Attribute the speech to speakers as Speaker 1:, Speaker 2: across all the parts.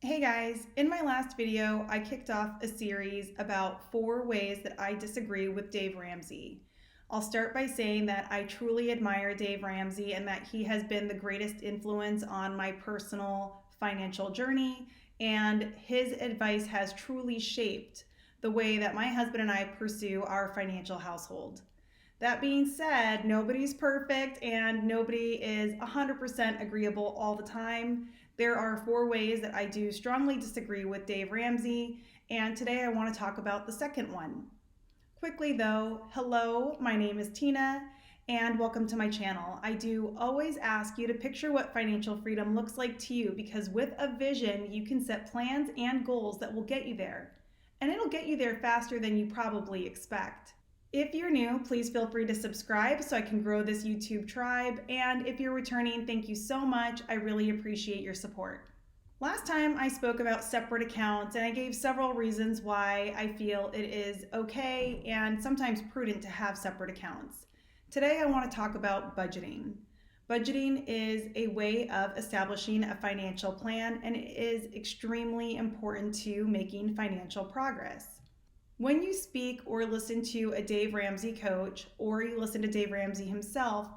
Speaker 1: Hey guys, in my last video, I kicked off a series about 4 ways that I disagree with Dave Ramsey. I'll start by saying that I truly admire Dave Ramsey and that he has been the greatest influence on my personal financial journey, and his advice has truly shaped the way that my husband and I pursue our financial household. That being said, nobody's perfect and nobody is 100% agreeable all the time. There are 4 ways that I do strongly disagree with Dave Ramsey, and today I want to talk about the second one. Quickly though, hello, my name is Tina, and welcome to my channel. I do always ask you to picture what financial freedom looks like to you, because with a vision, you can set plans and goals that will get you there. And it'll get you there faster than you probably expect. If you're new, please feel free to subscribe so I can grow this YouTube tribe. And if you're returning, thank you so much. I really appreciate your support. Last time I spoke about separate accounts, and I gave several reasons why I feel it is okay and sometimes prudent to have separate accounts. Today I want to talk about budgeting. Budgeting is a way of establishing a financial plan, and it is extremely important to making financial progress. When you speak or listen to a Dave Ramsey coach, or you listen to Dave Ramsey himself,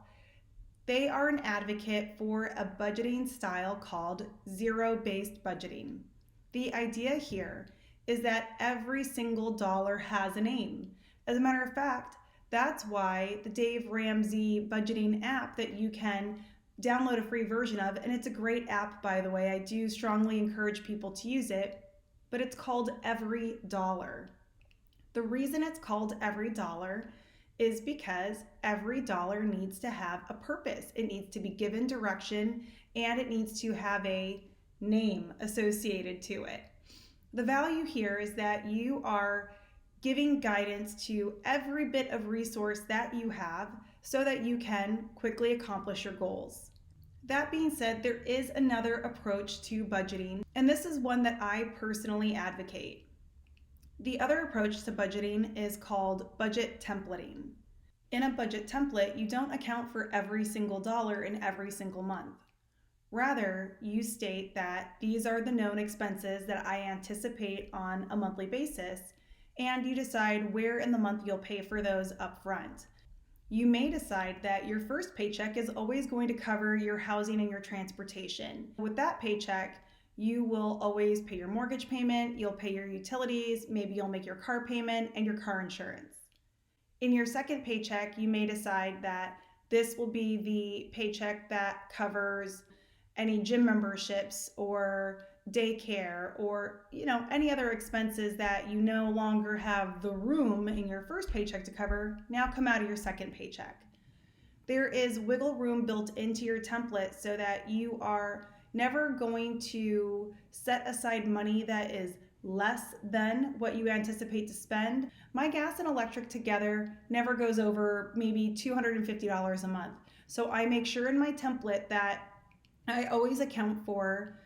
Speaker 1: they are an advocate for a budgeting style called zero-based budgeting. The idea here is that every single dollar has a name. As a matter of fact, that's why the Dave Ramsey budgeting app that you can download a free version of, and it's a great app, by the way, I do strongly encourage people to use it, but it's called Every Dollar. The reason it's called Every Dollar is because every dollar needs to have a purpose. It needs to be given direction, and it needs to have a name associated to it. The value here is that you are giving guidance to every bit of resource that you have so that you can quickly accomplish your goals. That being said, there is another approach to budgeting, and this is one that I personally advocate. The other approach to budgeting is called budget templating. In a budget template, you don't account for every single dollar in every single month. Rather, you state that these are the known expenses that I anticipate on a monthly basis, and you decide where in the month you'll pay for those up front. You may decide that your first paycheck is always going to cover your housing and your transportation. With that paycheck, you will always pay your mortgage payment, you'll pay your utilities, maybe you'll make your car payment and your car insurance. In your second paycheck, you may decide that this will be the paycheck that covers any gym memberships or daycare or any other expenses that you no longer have the room in your first paycheck to cover, now come out of your second paycheck. There is wiggle room built into your template so that you are never going to set aside money that is less than what you anticipate to spend. My gas and electric together never goes over maybe $250 a month. So I make sure in my template that I always account for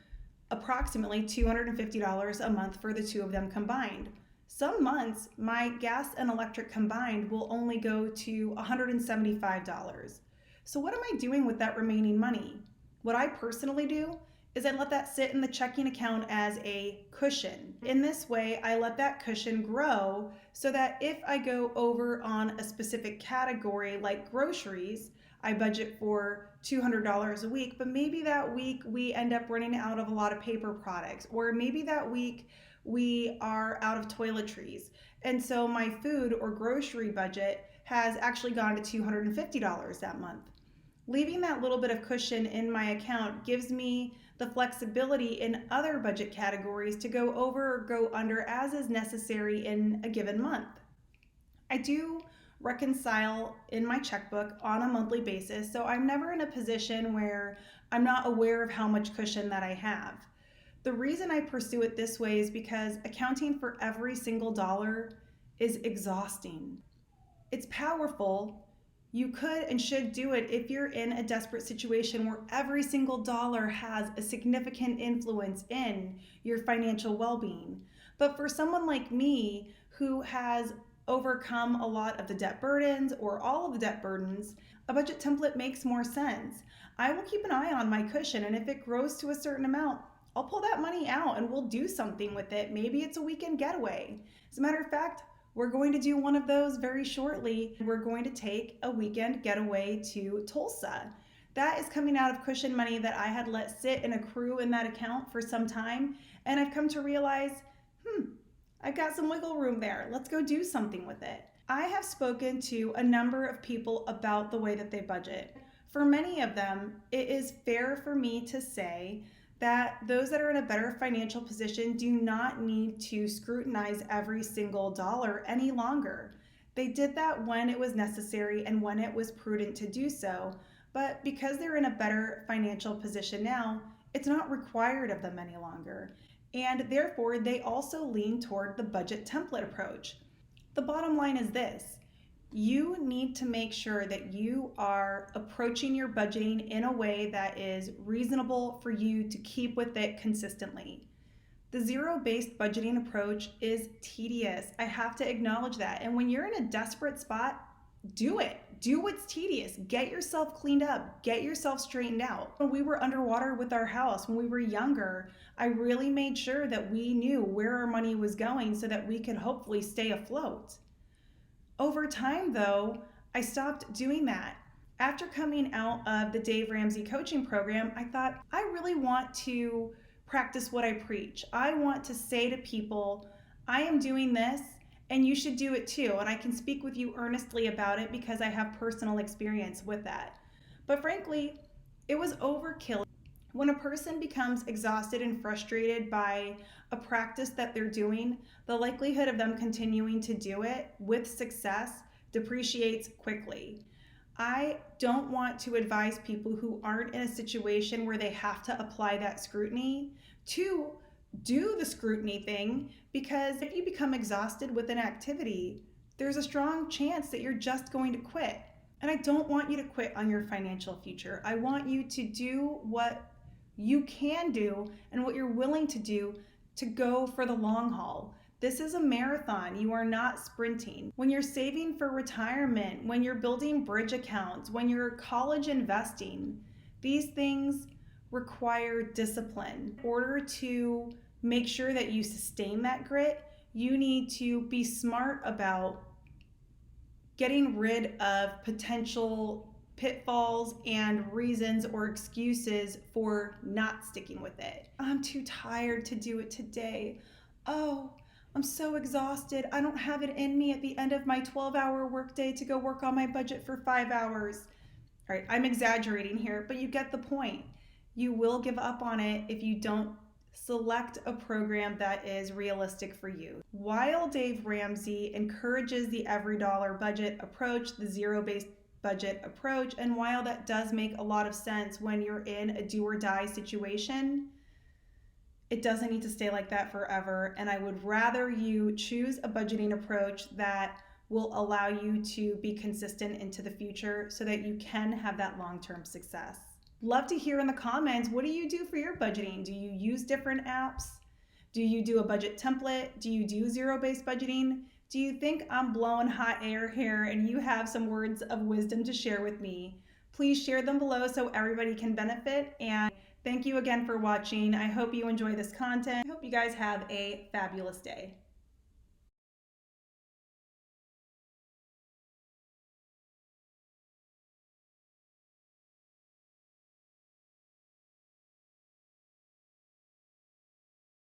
Speaker 1: approximately $250 a month for the two of them combined. Some months, my gas and electric combined will only go to $175. So what am I doing with that remaining money? What I personally do is I let that sit in the checking account as a cushion. In this way, I let that cushion grow so that if I go over on a specific category like groceries, I budget for $200 a week, but maybe that week we end up running out of a lot of paper products, or maybe that week we are out of toiletries. And so my food or grocery budget has actually gone to $250 that month. Leaving that little bit of cushion in my account gives me the flexibility in other budget categories to go over or go under as is necessary in a given month. I do reconcile in my checkbook on a monthly basis, so I'm never in a position where I'm not aware of how much cushion that I have. The reason I pursue it this way is because accounting for every single dollar is exhausting. It's powerful. You could and should do it if you're in a desperate situation where every single dollar has a significant influence in your financial well-being. But for someone like me who has overcome a lot of the debt burdens or all of the debt burdens, a budget template makes more sense. I will keep an eye on my cushion, and if it grows to a certain amount, I'll pull that money out and we'll do something with it. Maybe it's a weekend getaway. As a matter of fact, we're going to do one of those very shortly. We're going to take a weekend getaway to Tulsa. That is coming out of cushion money that I had let sit and accrue in that account for some time. And I've come to realize, I've got some wiggle room there. Let's go do something with it. I have spoken to a number of people about the way that they budget. For many of them, it is fair for me to say that those that are in a better financial position do not need to scrutinize every single dollar any longer. They did that when it was necessary and when it was prudent to do so, but because they're in a better financial position now, it's not required of them any longer. And therefore, they also lean toward the budget template approach. The bottom line is this: you need to make sure that you are approaching your budgeting in a way that is reasonable for you to keep with it consistently. The zero-based budgeting approach is tedious. I have to acknowledge that. And when you're in a desperate spot, do it. Do what's tedious. Get yourself cleaned up. Get yourself straightened out. When we were underwater with our house, when we were younger, I really made sure that we knew where our money was going so that we could hopefully stay afloat. Over time, though, I stopped doing that. After coming out of the Dave Ramsey coaching program, I thought, I really want to practice what I preach. I want to say to people, I am doing this and you should do it too. And I can speak with you earnestly about it because I have personal experience with that. But frankly, it was overkill. When a person becomes exhausted and frustrated by a practice that they're doing, the likelihood of them continuing to do it with success depreciates quickly. I don't want to advise people who aren't in a situation where they have to apply that scrutiny to do the scrutiny thing, because if you become exhausted with an activity, there's a strong chance that you're just going to quit. And I don't want you to quit on your financial future. I want you to do what you can do and what you're willing to do to go for the long haul. This is a marathon. You are not sprinting. When you're saving for retirement, when you're building bridge accounts, when you're college investing, these things require discipline. In order to make sure that you sustain that grit, you need to be smart about getting rid of potential pitfalls and reasons or excuses for not sticking with it. I'm too tired to do it today. Oh, I'm so exhausted. I don't have it in me at the end of my 12-hour workday to go work on my budget for 5 hours. All right, I'm exaggerating here, but you get the point. You will give up on it if you don't select a program that is realistic for you. While Dave Ramsey encourages the every dollar budget approach, the zero-based budget approach, and while that does make a lot of sense when you're in a do or die situation, it doesn't need to stay like that forever. And I would rather you choose a budgeting approach that will allow you to be consistent into the future so that you can have that long-term success. Love to hear in the comments, what do you do for your budgeting? Do you use different apps? Do you do a budget template? Do you do zero-based budgeting? Do you think I'm blowing hot air here and you have some words of wisdom to share with me? Please share them below so everybody can benefit. And thank you again for watching. I hope you enjoy this content. I hope you guys have a fabulous day.